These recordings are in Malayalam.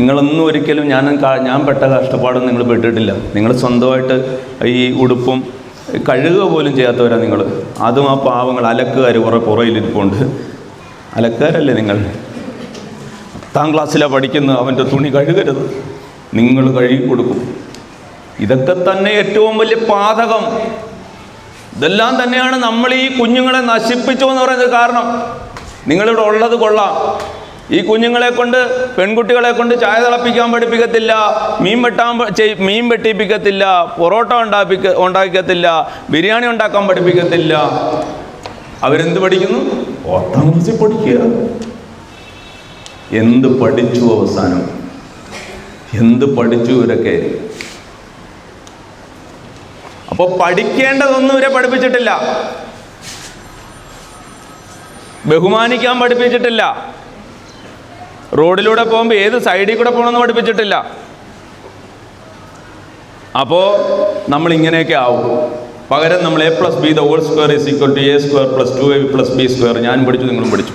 നിങ്ങളൊന്നും ഒരിക്കലും ഞാൻ പെട്ട കഷ്ടപ്പാടൊന്നും നിങ്ങൾ പെട്ടിട്ടില്ല. നിങ്ങൾ സ്വന്തമായിട്ട് ഈ ഉടുപ്പും കഴുകുക പോലും ചെയ്യാത്തവരാണ് നിങ്ങൾ. അതും ആ പാവങ്ങൾ അലക്കുകാർ കുറേ പുറയിലിരിപ്പുണ്ട്. അലക്കുകാരല്ലേ നിങ്ങൾ? 10ാം ക്ലാസ്സിലാണ് പഠിക്കുന്നത്, അവൻ്റെ തുണി കഴുകരുത്, നിങ്ങൾ കഴുകി കൊടുക്കും. ഇതൊക്കെ തന്നെ ഏറ്റവും വലിയ പാതകം. ഇതെല്ലാം തന്നെയാണ് നമ്മൾ ഈ കുഞ്ഞുങ്ങളെ നശിപ്പിച്ചു എന്ന് പറയുന്നത് കാരണം. നിങ്ങളിവിടെ ഉള്ളത് കൊള്ളാം. ഈ കുഞ്ഞുങ്ങളെ കൊണ്ട്, പെൺകുട്ടികളെ കൊണ്ട് ചായ തിളപ്പിക്കാൻ പഠിപ്പിക്കത്തില്ല, മീൻ വെട്ടിപ്പിക്കത്തില്ല, പൊറോട്ട ഉണ്ടാക്കത്തില്ല, ബിരിയാണി ഉണ്ടാക്കാൻ പഠിപ്പിക്കത്തില്ല. അവരെന്ത് പഠിക്കുന്നു? 10ാം ക്ലാസ്സിൽ പഠിക്കുക. എന്ത് പഠിച്ചു? അവസാനം എന്ത് പഠിച്ചു ഇവരൊക്കെ? അപ്പോൾ പഠിക്കേണ്ടതൊന്നും ഇവരെ പഠിപ്പിച്ചിട്ടില്ല. ബഹുമാനിക്കാൻ പഠിപ്പിച്ചിട്ടില്ല. റോഡിലൂടെ പോകുമ്പോൾ ഏത് സൈഡിൽ കൂടെ പോകണമെന്ന് പഠിപ്പിച്ചിട്ടില്ല. അപ്പോൾ നമ്മളിങ്ങനെയൊക്കെ ആവും. പകരം നമ്മൾ A+B the whole square is equal to A square plus 2AB plus B square. ഞാൻ പഠിച്ചു, നിങ്ങളും പഠിച്ചു.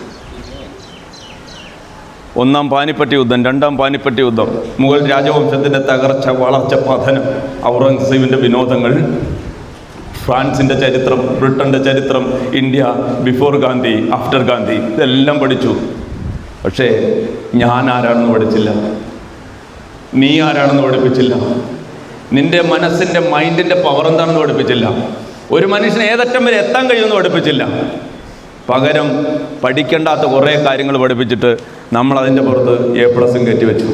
1ാം പാനിപ്പറ്റ് യുദ്ധം, 2ാം പാനിപ്പറ്റ് യുദ്ധം, മുഗൾ രാജവംശത്തിൻ്റെ തകർച്ച, വളർച്ച, പതനം, ഔറംഗസീബിൻ്റെ വിനോദങ്ങൾ, ഫ്രാൻസിൻ്റെ ചരിത്രം, ബ്രിട്ടൻ്റെ ചരിത്രം, India before Gandhi, after Gandhi, ഇതെല്ലാം പഠിച്ചു. പക്ഷേ ഞാൻ ആരാണെന്ന് പഠിച്ചില്ല, നീ ആരാണെന്ന് പഠിപ്പിച്ചില്ല, നിൻ്റെ മനസ്സിൻ്റെ മൈൻഡിൻ്റെ പവർ എന്താണെന്ന് പഠിപ്പിച്ചില്ല, ഒരു മനുഷ്യന് ഏതറ്റം വരെ എത്താൻ കഴിയുമെന്ന് പഠിപ്പിച്ചില്ല. പകരം പഠിക്കേണ്ടാത്ത കുറേ കാര്യങ്ങൾ പഠിപ്പിച്ചിട്ട് നമ്മളതിൻ്റെ പുറത്ത് A+ കയറ്റി വെച്ചു.